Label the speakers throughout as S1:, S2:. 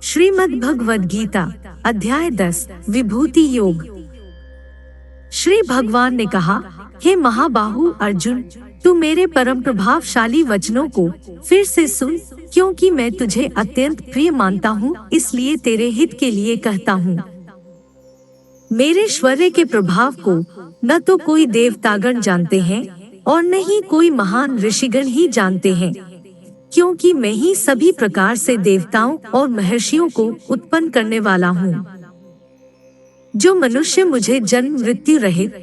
S1: श्रीमद् भगवद गीता अध्याय 10 विभूति योग। श्री भगवान ने कहा, हे महाबाहु अर्जुन, तू मेरे परम प्रभावशाली वचनों को फिर से सुन, क्योंकि मैं तुझे अत्यंत प्रिय मानता हूँ, इसलिए तेरे हित के लिए कहता हूँ। मेरे शौर्य के प्रभाव को न तो कोई देवतागण जानते हैं और न ही कोई महान ऋषिगण ही जानते हैं, क्योंकि मैं ही सभी प्रकार से देवताओं और महर्षियों को उत्पन्न करने वाला हूँ। जो मनुष्य मुझे जन्म मृत्यु रहित,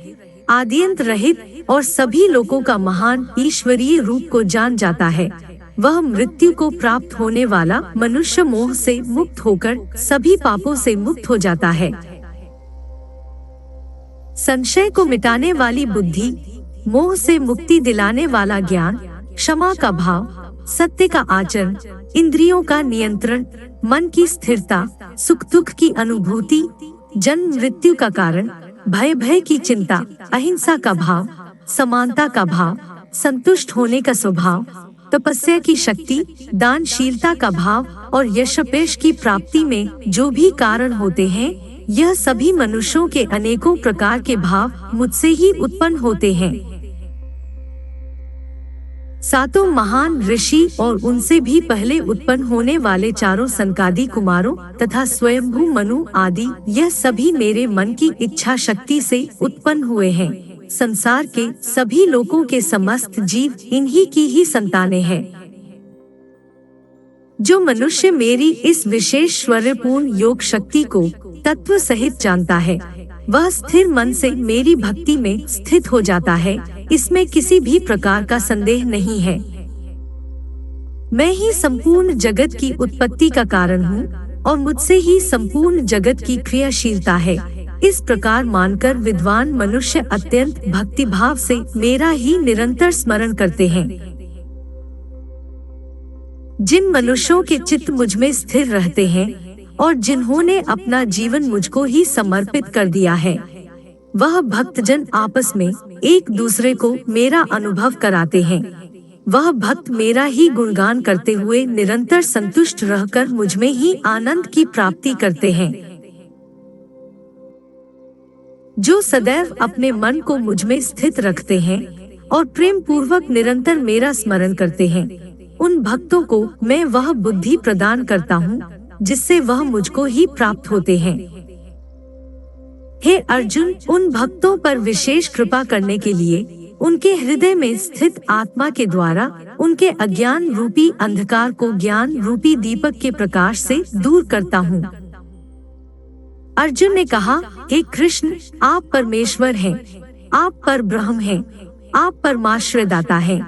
S1: आद्यंत रहित और सभी लोगों का महान ईश्वरीय रूप को जान जाता है, वह मृत्यु को प्राप्त होने वाला मनुष्य मोह से मुक्त होकर सभी पापों से मुक्त हो जाता है। संशय को मिटाने वाली बुद्धि, मोह से मुक्ति दिलाने वाला ज्ञान, क्षमा का भाव, सत्य का आचरण, इंद्रियों का नियंत्रण, मन की स्थिरता, सुख दुख की अनुभूति, जन्म मृत्यु का कारण, भय की चिंता, अहिंसा का भाव, समानता का भाव, संतुष्ट होने का स्वभाव, तपस्या की शक्ति, दानशीलता का भाव और यशपेश की प्राप्ति में जो भी कारण होते हैं, यह सभी मनुष्यों के अनेकों प्रकार के भाव मुझसे ही उत्पन्न होते हैं। सातों महान ऋषि और उनसे भी पहले उत्पन्न होने वाले चारों सनकादि कुमारों तथा स्वयंभू मनु आदि, यह सभी मेरे मन की इच्छा शक्ति से उत्पन्न हुए हैं। संसार के सभी लोगों के समस्त जीव इन्हीं की ही संतानें हैं। जो मनुष्य मेरी इस विशेष शौर्यपूर्ण योग शक्ति को तत्व सहित जानता है, वह स्थिर मन से मेरी भक्ति में स्थित हो जाता है, इसमें किसी भी प्रकार का संदेह नहीं है। मैं ही संपूर्ण जगत की उत्पत्ति का कारण हूँ और मुझसे ही संपूर्ण जगत की क्रियाशीलता है। इस प्रकार मानकर विद्वान मनुष्य अत्यंत भक्ति भाव से मेरा ही निरंतर स्मरण करते हैं। जिन मनुष्यों के चित्त मुझ में स्थिर रहते हैं और जिन्होंने अपना जीवन मुझको ही समर्पित कर दिया है, वह भक्तजन आपस में एक दूसरे को मेरा अनुभव कराते हैं। वह भक्त मेरा ही गुणगान करते हुए निरंतर संतुष्ट रहकर मुझ में ही आनंद की प्राप्ति करते हैं। जो सदैव अपने मन को मुझ में स्थित रखते हैं और प्रेम पूर्वक निरंतर मेरा स्मरण करते हैं, उन भक्तों को मैं वह बुद्धि प्रदान करता हूँ जिससे वह मुझको ही प्राप्त होते हैं। हे अर्जुन, उन भक्तों पर विशेष कृपा करने के लिए उनके हृदय में स्थित आत्मा के द्वारा उनके अज्ञान रूपी अंधकार को ज्ञान रूपी दीपक के प्रकाश से दूर करता हूँ। अर्जुन ने कहा, हे कृष्ण, आप परमेश्वर हैं, आप पर ब्रह्म हैं, आप परमाश्रयदाता हैं,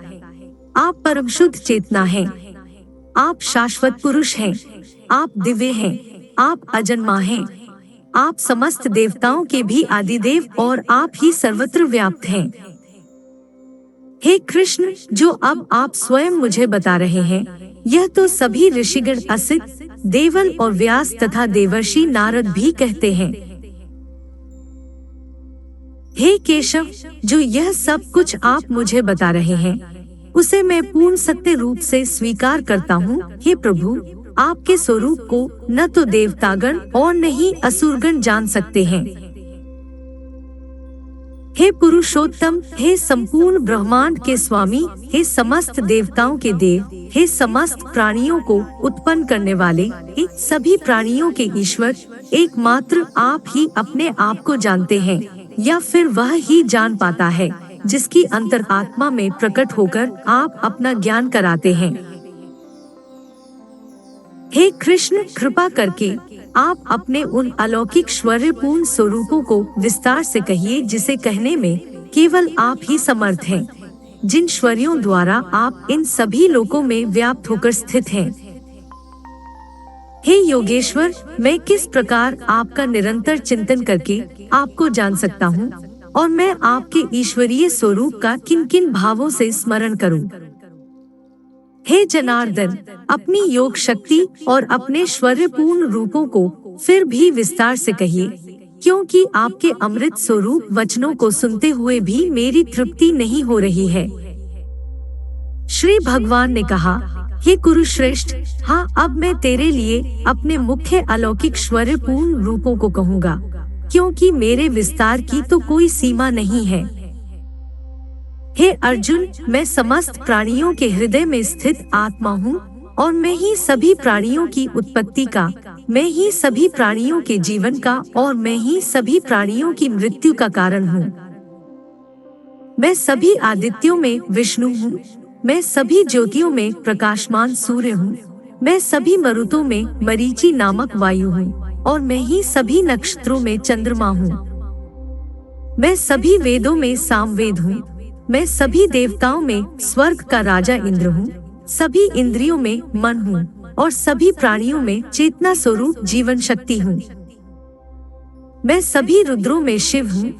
S1: आप परम शुद्ध चेतना हैं, आप शाश्वत पुरुष हैं, आप दिव्य हैं, आप अजन्मा हैं, आप समस्त देवताओं के भी आदिदेव और आप ही सर्वत्र व्याप्त हैं। हे कृष्ण, जो अब आप स्वयं मुझे बता रहे हैं, यह तो सभी ऋषिगण असित, देवल और व्यास तथा देवर्षि नारद भी कहते हैं। हे केशव, जो यह सब कुछ आप मुझे बता रहे हैं, उसे मैं पूर्ण सत्य रूप से स्वीकार करता हूँ। हे प्रभु, आपके स्वरूप को न तो देवतागण और न ही असुरगण जान सकते हैं। हे पुरुषोत्तम, हे संपूर्ण ब्रह्मांड के स्वामी, हे समस्त देवताओं के देव, हे समस्त प्राणियों को उत्पन्न करने वाले, हे सभी प्राणियों के ईश्वर, एकमात्र आप ही अपने आप को जानते हैं, या फिर वह ही जान पाता है जिसकी अंतरात्मा में प्रकट होकर आप अपना ज्ञान कराते हैं। हे कृष्ण, कृपा करके आप अपने उन अलौकिक शौर्यपूर्ण स्वरूपों को विस्तार से कहिए, जिसे कहने में केवल आप ही समर्थ हैं, जिन शौर्यों द्वारा आप इन सभी लोकों में व्याप्त होकर स्थित हैं। हे योगेश्वर, मैं किस प्रकार आपका निरंतर चिंतन करके आपको जान सकता हूँ और मैं आपके ईश्वरीय स्वरूप का किन किन भावों से स्मरण करूँ। हे जनार्दन, अपनी योग शक्ति और अपने शौर्यपूर्ण रूपों को फिर भी विस्तार से कहिए, क्योंकि आपके अमृत स्वरूप वचनों को सुनते हुए भी मेरी तृप्ति नहीं हो रही है। श्री भगवान ने कहा, हे कुरुश्रेष्ठ, हाँ, अब मैं तेरे लिए अपने मुख्य अलौकिक शौर्यपूर्ण रूपों को कहूँगा, क्योंकि मेरे विस्तार की तो कोई सीमा नहीं है। हे अर्जुन, मैं समस्त प्राणियों के हृदय में स्थित आत्मा हूँ, और मैं ही सभी प्राणियों की उत्पत्ति का, मैं ही सभी प्राणियों के जीवन का, और मैं ही सभी प्राणियों की मृत्यु का कारण हूँ। मैं सभी आदित्यों में विष्णु हूँ, मैं सभी ज्योतियों में प्रकाशमान सूर्य हूँ, मैं सभी मरुतों में मरीचि नामक वायु हूँ, और मैं ही सभी नक्षत्रों में चंद्रमा हूँ। मैं सभी वेदों में सामवेद हूँ, मैं सभी देवताओं में स्वर्ग का राजा इंद्र हूँ, सभी इंद्रियों में मन हूँ, और सभी प्राणियों में चेतना स्वरूप जीवन शक्ति हूँ। मैं सभी रुद्रों में शिव हूँ,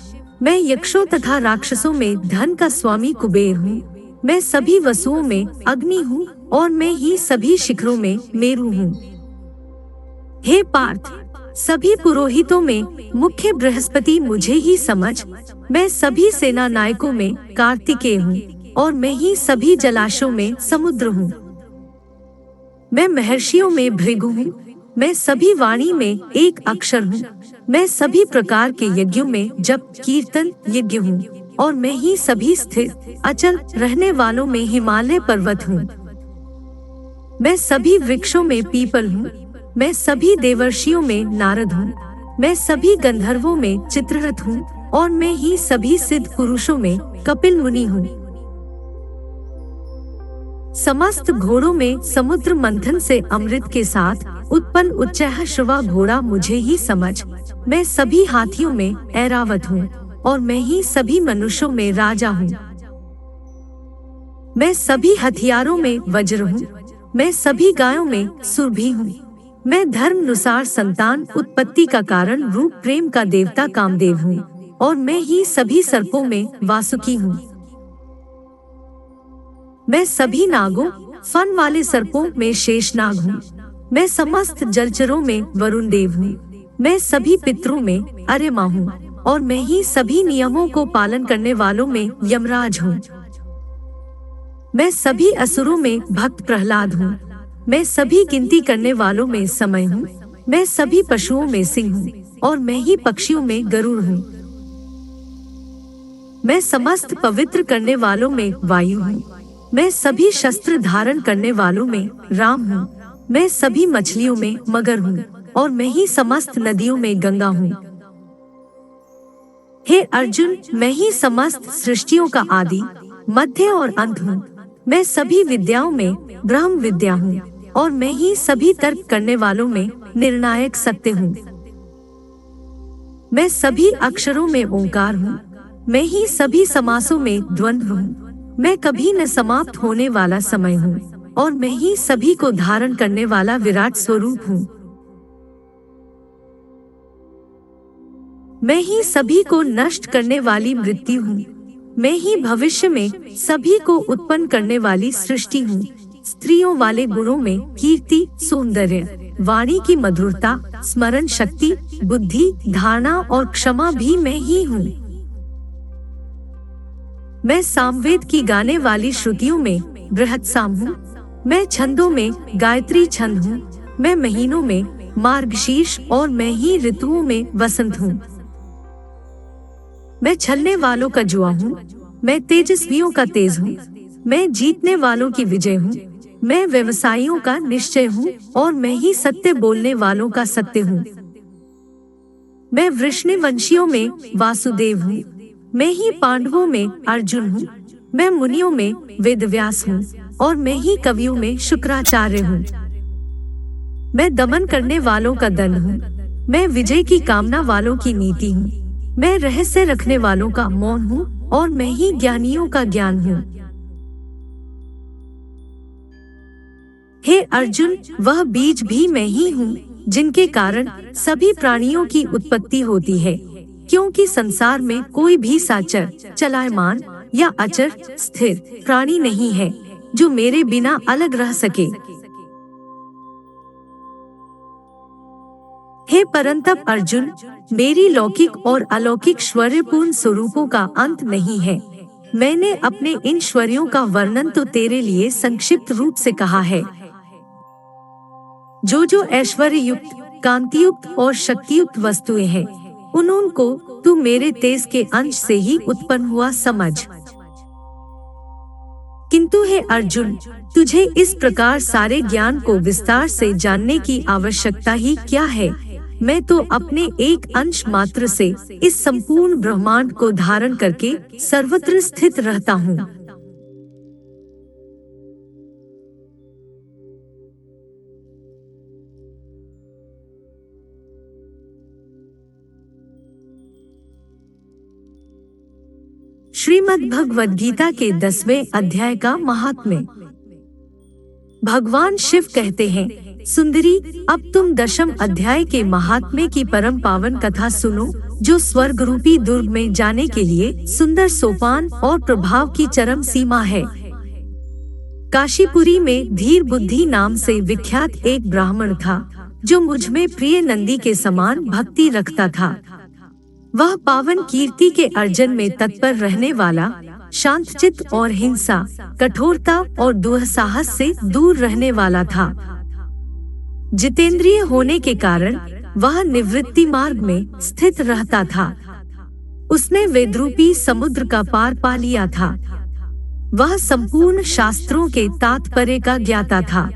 S1: मैं यक्षों तथा राक्षसों में धन का स्वामी कुबेर हूँ, मैं सभी वसुओं में अग्नि हूँ, और मैं ही सभी शिखरों में मेरु हूँ। हे पार्थ, सभी पुरोहितों में मुख्य बृहस्पति मुझे ही समझ, मैं सभी सेना नायकों में कार्तिकेय हूँ, और मैं ही सभी जलाशयों में समुद्र हूँ। मैं महर्षियों में भृगु हूँ, मैं सभी वाणी में एक अक्षर हूँ, मैं सभी प्रकार के यज्ञों में जप कीर्तन यज्ञ हूँ, और मैं ही सभी स्थिर अचल रहने वालों में हिमालय पर्वत हूँ। मैं सभी वृक्षों में पीपल हूँ, मैं सभी देवर्षियों में नारद हूँ, मैं सभी गंधर्वों में चित्ररथ हूँ, और मैं ही सभी सिद्ध पुरुषों में कपिल मुनि हूँ। समस्त घोड़ों में समुद्र मंथन से अमृत के साथ उत्पन्न उच्चैःश्रवा घोड़ा मुझे ही समझ, मैं सभी हाथियों में ऐरावत हूँ, और मैं ही सभी मनुष्यों में राजा हूँ। मैं सभी हथियारों में वज्र हूँ, मैं सभी गायों में सुरभि हूँ, मैं धर्मानुसार संतान उत्पत्ति का कारण रूप प्रेम का देवता कामदेव हूँ, और मैं ही सभी सर्पों में वासुकी हूँ। मैं सभी नागों फन वाले सर्पों में शेषनाग हूँ, मैं समस्त जलचरों में वरुण देव हूँ, मैं सभी पितरों में अरिमा हूँ, और मैं ही सभी नियमों को पालन करने वालों में यमराज हूँ। मैं सभी असुरों में भक्त प्रहलाद हूँ, मैं सभी गिनती करने वालों में समय हूँ, मैं सभी पशुओं में सिंह हूँ, और मैं ही पक्षियों में गरुड़ हूँ। मैं समस्त पवित्र करने वालों में वायु हूँ, मैं सभी शस्त्र धारण करने वालों में राम हूँ, मैं सभी मछलियों में मगर हूँ, और मैं ही समस्त नदियों में गंगा हूँ। हे अर्जुन, मैं ही समस्त सृष्टियों का आदि मध्य और अंत हूँ, मैं सभी विद्याओं में ब्रह्म विद्या हूँ, और मैं ही सभी तर्क करने वालों में निर्णायक सत्य हूँ। मैं सभी अक्षरों में ओंकार हूँ, मैं ही सभी समासों में द्वंद्व हूँ, मैं कभी न समाप्त होने वाला समय हूँ, और मैं ही सभी को धारण करने वाला विराट स्वरूप हूँ। मैं ही सभी को नष्ट करने वाली मृत्यु हूँ, मैं ही भविष्य में सभी को उत्पन्न करने वाली सृष्टि हूँ। स्त्रियों वाले गुणों में कीर्ति, सौंदर्य, वाणी की मधुरता, स्मरण शक्ति, बुद्धि, धारणा और क्षमा भी मैं ही हूँ। मैं सामवेद की गाने वाली श्रुतियों में बृहत्साम हूँ, मैं छंदों में गायत्री छंद हूँ, मैं महीनों में मार्गशीर्ष, और मैं ही ऋतुओं में वसंत हूँ। मैं छलने वालों का जुआ हूँ, मैं तेजस्वियों का तेज हूँ, मैं जीतने वालों की विजय हूँ, मैं व्यवसायियों का निश्चय हूँ, और मैं ही सत्य बोलने वालों का सत्य हूँ। मैं वृष्णिवंशियों में वासुदेव हूँ, मैं ही पांडवों में अर्जुन हूँ, मैं मुनियों में वेदव्यास हूँ, और मैं ही कवियों में शुक्राचार्य हूँ। मैं दमन करने वालों का दंड हूँ, मैं विजय की कामना वालों की नीति हूँ, मैं रहस्य रखने वालों का मौन हूँ, और मैं ही ज्ञानियों का ज्ञान हूँ। हे अर्जुन, वह बीज भी मैं ही हूँ, जिनके कारण सभी प्राणियों की उत्पत्ति होती है, क्योंकि संसार में कोई भी साचर, चलायमान या अचर स्थिर प्राणी नहीं है जो मेरे बिना अलग रह सके। हे परंतप अर्जुन, मेरी लौकिक और अलौकिक शौर्यपूर्ण स्वरूपों का अंत नहीं है। मैंने अपने इन श्वर्यों का वर्णन तो तेरे लिए संक्षिप्त रूप से कहा है। जो ऐश्वर्य युक्त, कांतियुक्त और शक्तियुक्त वस्तुएं हैं, उनको तू मेरे तेज के अंश से ही उत्पन्न हुआ समझ। किंतु हे अर्जुन, तुझे इस प्रकार सारे ज्ञान को विस्तार से जानने की आवश्यकता ही क्या है? मैं तो अपने एक अंश मात्र से इस संपूर्ण ब्रह्मांड को धारण करके सर्वत्र स्थित रहता हूँ। श्रीमद् भगवद गीता के 10वें अध्याय का महात्म्य। भगवान शिव कहते हैं, सुंदरी, अब तुम 10वें अध्याय के महात्म्य की परम पावन कथा सुनो, जो स्वर्ग रूपी दुर्ग में जाने के लिए सुंदर सोपान और प्रभाव की चरम सीमा है। काशीपुरी में धीर बुद्धि नाम से विख्यात एक ब्राह्मण था, जो मुझ में प्रिय नंदी के समान भक्ति रखता था। वह पावन कीर्ति के अर्जन में तत्पर रहने वाला, शांतचित्त और हिंसा, कठोरता और दुस्साहस से दूर रहने वाला था। जितेंद्रिय होने के कारण वह निवृत्ति मार्ग में स्थित रहता था। उसने वेदरूपी समुद्र का पार पा लिया था। वह संपूर्ण शास्त्रों के तात्पर्य का ज्ञाता था।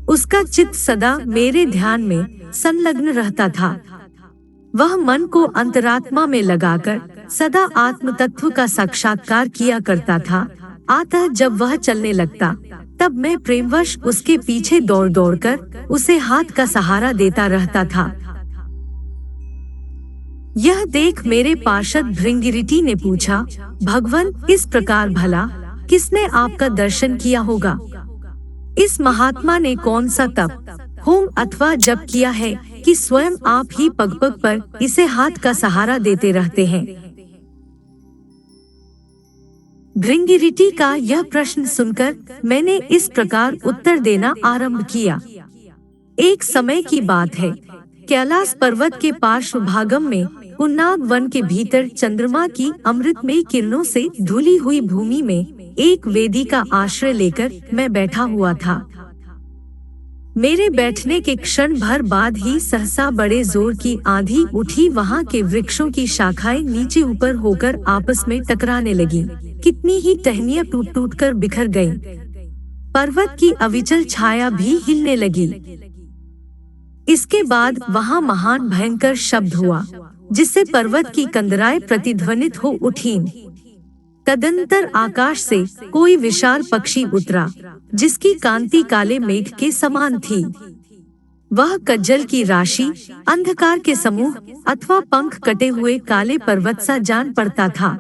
S1: उसका चित्त सदा मेरे ध्यान में संलग्न रहता था। वह मन को अंतरात्मा में लगाकर सदा आत्म तत्व का साक्षात्कार किया करता था। अतः जब वह चलने लगता, तब मैं प्रेमवश उसके पीछे दौड़ दौड़कर उसे हाथ का सहारा देता रहता था। यह देख मेरे पार्षद भृंगिरिटी ने पूछा, भगवन, इस प्रकार भला किसने आपका दर्शन किया होगा? इस महात्मा ने कौन सा तप, होम अथवा जप किया है कि स्वयं आप ही पग पग पर इसे हाथ का सहारा देते रहते हैं? भृंगिरिटी का यह प्रश्न सुनकर मैंने इस प्रकार उत्तर देना आरंभ किया। एक समय की बात है, कैलाश पर्वत के पार्श्व भागम में उन्नाग वन के भीतर चंद्रमा की अमृतमयी किरणों से धुली हुई भूमि में एक वेदी का आश्रय लेकर मैं बैठा हुआ था। मेरे बैठने के क्षण भर बाद ही सहसा बड़े जोर की आंधी उठी। वहां के वृक्षों की शाखाएं नीचे ऊपर होकर आपस में टकराने लगी। कितनी ही टहनियां टूट टूट कर बिखर गईं। पर्वत की अविचल छाया भी हिलने लगी। इसके बाद वहां महान भयंकर शब्द हुआ, जिससे पर्वत की कंदराएं प्रतिध्वनित हो उठीं। तदंतर आकाश से कोई विशाल पक्षी उतरा, जिसकी कांति काले मेघ के समान थी। वह कज्जल की राशि, अंधकार के समूह अथवा पंख कटे हुए काले पर्वत सा जान पड़ता था।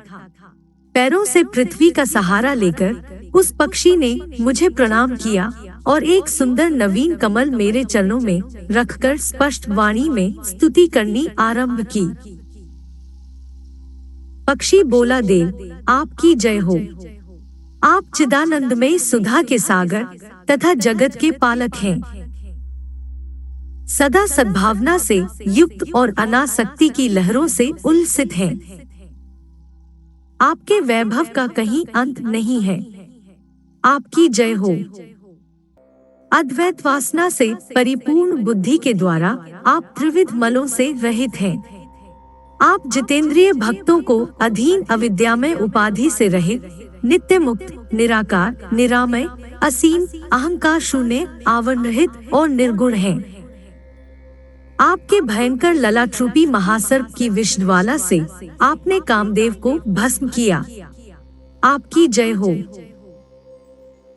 S1: पैरों से पृथ्वी का सहारा लेकर उस पक्षी ने मुझे प्रणाम किया और एक सुंदर नवीन कमल मेरे चरणों में रखकर स्पष्ट वाणी में स्तुति करनी आरंभ की। पक्षी बोला, देव, आपकी जय हो। आप चिदानंदमय सुधा के सागर तथा जगत के पालक हैं। सदा सद्भावना से युक्त और अनासक्ति की लहरों से उल्लसित हैं। आपके वैभव का कहीं अंत नहीं है। आपकी जय हो। अद्वैत वासना से परिपूर्ण बुद्धि के द्वारा आप त्रिविध मलों से रहित हैं। आप जितेंद्रिय भक्तों को अधीन अविद्यामय उपाधि से रहित, नित्य मुक्त, निराकार, निरामय, असीम, अहंकार शून्य, आवरण रहित और निर्गुण हैं। आपके भयंकर ललाट रूपी महासर्प की विषज्वाला से आपने कामदेव को भस्म किया। आपकी जय हो।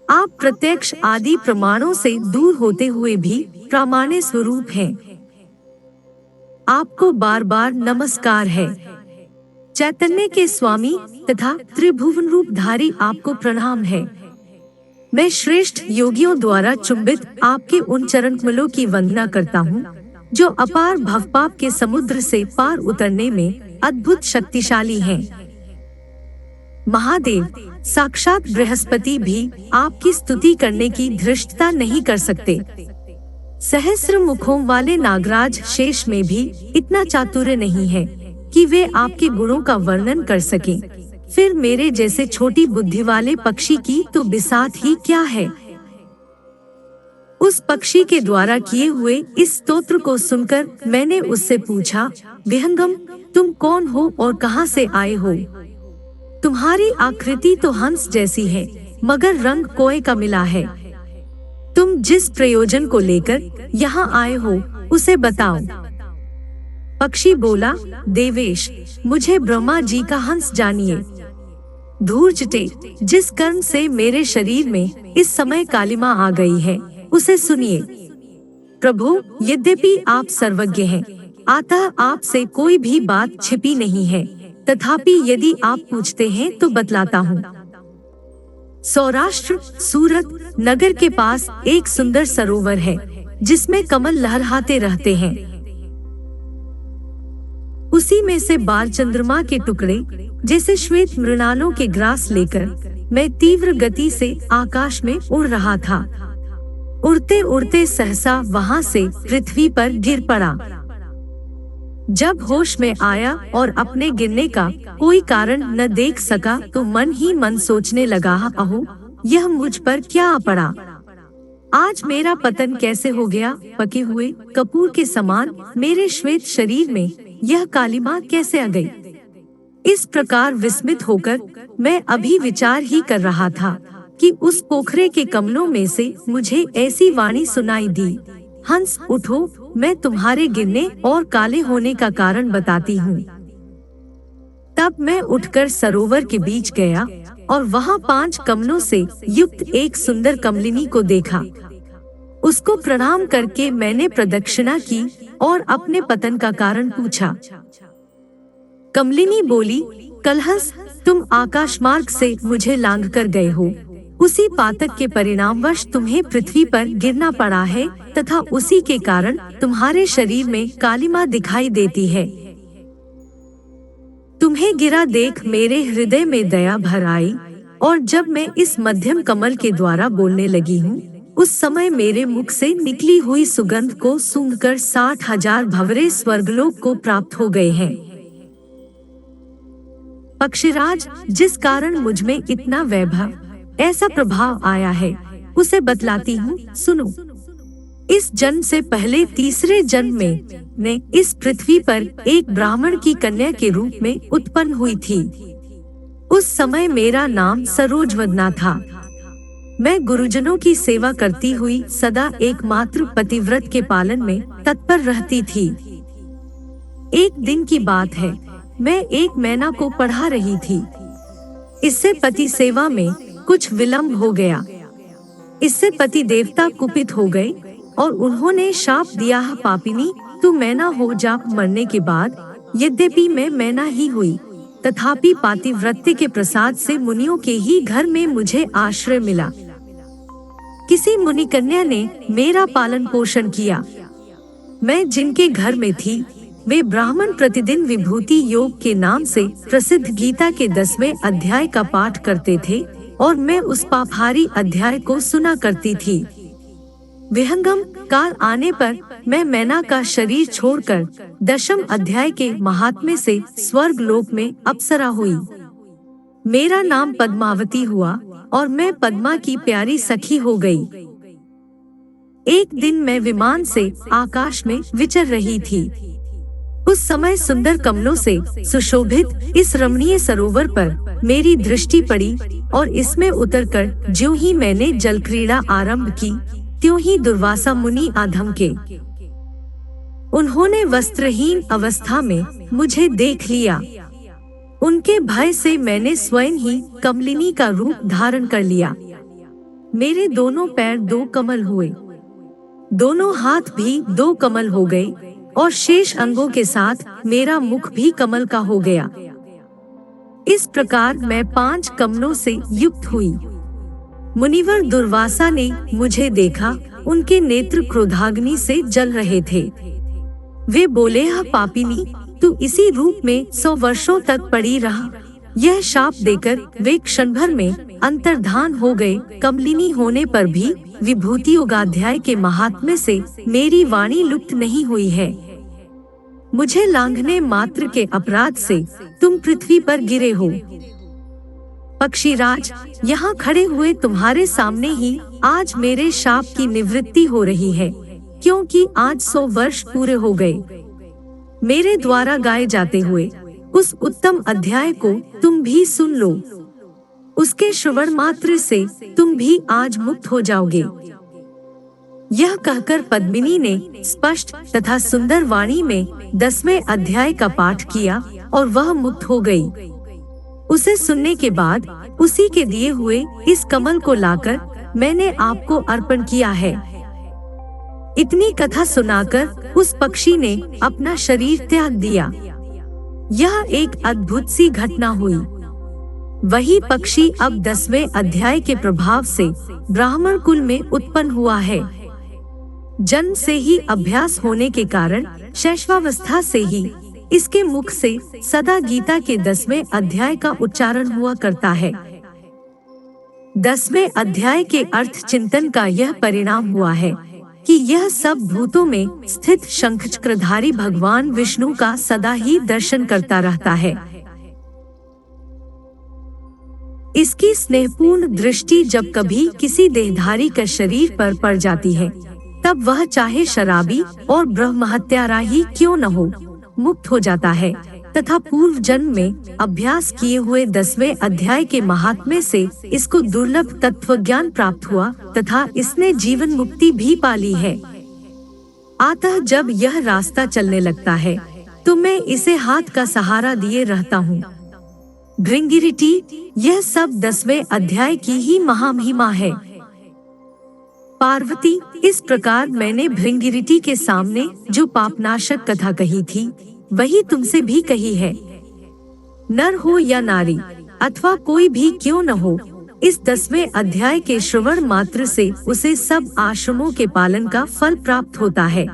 S1: आप प्रत्यक्ष आदि प्रमाणों से दूर होते हुए भी प्रामाण्य स्वरूप हैं। आपको बार बार नमस्कार है। चैतन्य के स्वामी तथा त्रिभुवन रूपधारी आपको प्रणाम है। मैं श्रेष्ठ योगियों द्वारा चुंबित आपके उन चरण कमलों की वंदना करता हूँ, जो अपार भवपाप के समुद्र से पार उतरने में अद्भुत शक्तिशाली हैं। महादेव, साक्षात बृहस्पति भी आपकी स्तुति करने की धृष्टता नहीं कर सकते। सहस्र मुखों वाले नागराज शेष में भी इतना चातुर्य नहीं है कि वे आपके गुणों का वर्णन कर सकें। फिर मेरे जैसे छोटी बुद्धि वाले पक्षी की तो बिसात ही क्या है। उस पक्षी के द्वारा किए हुए इस स्तोत्र को सुनकर मैंने उससे पूछा, विहंगम, तुम कौन हो और कहाँ से आए हो? तुम्हारी आकृति तो हंस जैसी है, मगर रंग कोए का मिला है। तुम जिस प्रयोजन को लेकर यहाँ आए हो उसे बताओ। पक्षी बोला, देवेश, मुझे ब्रह्मा जी का हंस जानिए। धूर्जटे, जिस कर्म से मेरे शरीर में इस समय कालिमा आ गई है उसे सुनिए। प्रभु, यद्यपि आप सर्वज्ञ हैं, अतः आपसे कोई भी बात छिपी नहीं है, तथापि यदि आप पूछते हैं तो बतलाता हूँ। सौराष्ट्र सूरत नगर के पास एक सुंदर सरोवर है जिसमें कमल लहराते रहते हैं। उसी में से बाल चंद्रमा के टुकड़े जैसे श्वेत मृणालों के ग्रास लेकर मैं तीव्र गति से आकाश में उड़ रहा था। उड़ते उड़ते सहसा वहां से पृथ्वी पर गिर पड़ा। जब होश में आया और अपने गिरने का कोई कारण न देख सका तो मन ही मन सोचने लगा, अहो, यह मुझ पर क्या आ पड़ा। आज मेरा पतन कैसे हो गया। पके हुए कपूर के समान मेरे श्वेत शरीर में यह कालिमा कैसे आ गई। इस प्रकार विस्मित होकर मैं अभी विचार ही कर रहा था कि उस पोखरे के कमलों में से मुझे ऐसी वाणी सुनाई दी, हंस उठो, मैं तुम्हारे गिरने और काले होने का कारण बताती हूँ। तब मैं उठकर सरोवर के बीच गया और वहाँ 5 कमलों से युक्त एक सुंदर कमलिनी को देखा। उसको प्रणाम करके मैंने प्रदक्षिणा की और अपने पतन का कारण पूछा। कमलिनी बोली, कलहस, तुम आकाश मार्ग से मुझे लांघ कर गए हो। उसी पातक के परिणामवश तुम्हें पृथ्वी पर गिरना पड़ा है तथा उसी के कारण तुम्हारे शरीर में कालिमा दिखाई देती है। तुम्हें गिरा देख मेरे हृदय में दया भर आई और जब मैं इस मध्यम कमल के द्वारा बोलने लगी हूँ उस समय मेरे मुख से निकली हुई सुगंध को सूंघकर 60,000 भंवरे स्वर्गलोक को प्राप्त हो गए हैं। पक्षीराज, जिस कारण मुझ में इतना वैभव, ऐसा प्रभाव आया है उसे बतलाती हूँ, सुनो। इस जन्म से पहले तीसरे जन्म में मैं इस पृथ्वी पर एक ब्राह्मण की कन्या के रूप में उत्पन्न हुई थी। उस समय मेरा नाम सरोजवदना था। मैं गुरुजनों की सेवा करती हुई सदा एकमात्र पतिव्रत के पालन में तत्पर रहती थी। एक दिन की बात है, मैं एक मैना को पढ़ा रही थी। इससे पति सेवा में कुछ विलंब हो गया। इससे पति देवता कुपित हो गए और उन्होंने शाप दिया, पापिनी, तू मैना हो जा। मरने के बाद यद्यपि मैं मैना ही हुई, तथापि पातिव्रत्य के प्रसाद से मुनियों के ही घर में मुझे आश्रय मिला। किसी मुनि कन्या ने मेरा पालन पोषण किया। मैं जिनके घर में थी वे ब्राह्मण प्रतिदिन विभूति योग के नाम से प्रसिद्ध गीता के 10वें अध्याय का पाठ करते थे और मैं उस पापहारी अध्याय को सुना करती थी। विहंगम, काल आने पर मैं मैना का शरीर छोड़कर 10वें अध्याय के महात्म्य से स्वर्ग लोक में अप्सरा हुई। मेरा नाम पद्मावती हुआ और मैं पद्मा की प्यारी सखी हो गई। एक दिन मैं विमान से आकाश में विचर रही थी। उस समय सुंदर कमलों से सुशोभित इस रमणीय सरोवर पर मेरी दृष्टि पड़ी और इसमें उतरकर ज्यों ही मैंने जल क्रीड़ा आरंभ की त्यों ही दुर्वासा मुनि आ धमके। उन्होंने वस्त्रहीन अवस्था में मुझे देख लिया। उनके भय से मैंने स्वयं ही कमलिनी का रूप धारण कर लिया। मेरे दोनों पैर 2 कमल हुए, दोनों हाथ भी 2 कमल हो गए और शेष अंगों के साथ मेरा मुख भी कमल का हो गया। इस प्रकार मैं 5 कमलों से युक्त हुई। मुनिवर दुर्वासा ने मुझे देखा, उनके नेत्र क्रोधाग्नि से जल रहे थे। वे बोले, पापिनी, तू इसी रूप में 100 वर्षों तक पड़ी रहा। यह शाप देकर वे क्षण भर में अंतर्धान हो गए। कमलिनी होने पर भी विभूति योगाध्याय के महात्म्य से मेरी वाणी लुप्त नहीं हुई है। मुझे लांघने मात्र के अपराध से तुम पृथ्वी पर गिरे हो। पक्षीराज, यहाँ खड़े हुए तुम्हारे सामने ही आज मेरे शाप की निवृत्ति हो रही है, क्योंकि आज 100 वर्ष पूरे हो गए। मेरे द्वारा गाए जाते हुए उस उत्तम अध्याय को तुम भी सुन लो। उसके श्रवण मात्र से तुम भी आज मुक्त हो जाओगे। यह कहकर पद्मिनी ने स्पष्ट तथा सुंदर वाणी में 10वें अध्याय का पाठ किया और वह मुक्त हो गई। उसे सुनने के बाद उसी के दिए हुए इस कमल को लाकर मैंने आपको अर्पण किया है। इतनी कथा सुनाकर उस पक्षी ने अपना शरीर त्याग दिया। यह एक अद्भुत सी घटना हुई। वही पक्षी अब 10वें अध्याय के प्रभाव से ब्राह्मण कुल में उत्पन्न हुआ है। जन्म से ही अभ्यास होने के कारण शैशवावस्था से ही इसके मुख से सदा गीता के 10वें अध्याय का उच्चारण हुआ करता है। 10वें अध्याय के अर्थ चिंतन का यह परिणाम हुआ है कि यह सब भूतों में स्थित शंखचक्रधारी भगवान विष्णु का सदा ही दर्शन करता रहता है। इसकी स्नेहपूर्ण दृष्टि जब कभी किसी देहधारी के शरीर पर पड़ जाती है, तब वह चाहे शराबी और ब्रह्महत्यारा ही क्यों न हो, मुक्त हो जाता है तथा पूर्व जन्म में अभ्यास किए हुए 10वें अध्याय के महात्म्य से इसको दुर्लभ तत्वज्ञान प्राप्त हुआ तथा इसने जीवन मुक्ति भी पाली है। अतः जब यह रास्ता चलने लगता है तो मैं इसे हाथ का सहारा दिए रहता हूँ। भृंगिरिटी, यह सब 10वें अध्याय की ही महामहिमा है। पार्वती, इस प्रकार मैंने भृंगिरिटी के सामने जो पापनाशक कथा कही थी वही तुमसे भी कही है। नर हो या नारी अथवा कोई भी क्यों न हो, इस 10वें अध्याय के श्रवण मात्र से उसे सब आश्रमों के पालन का फल प्राप्त होता है।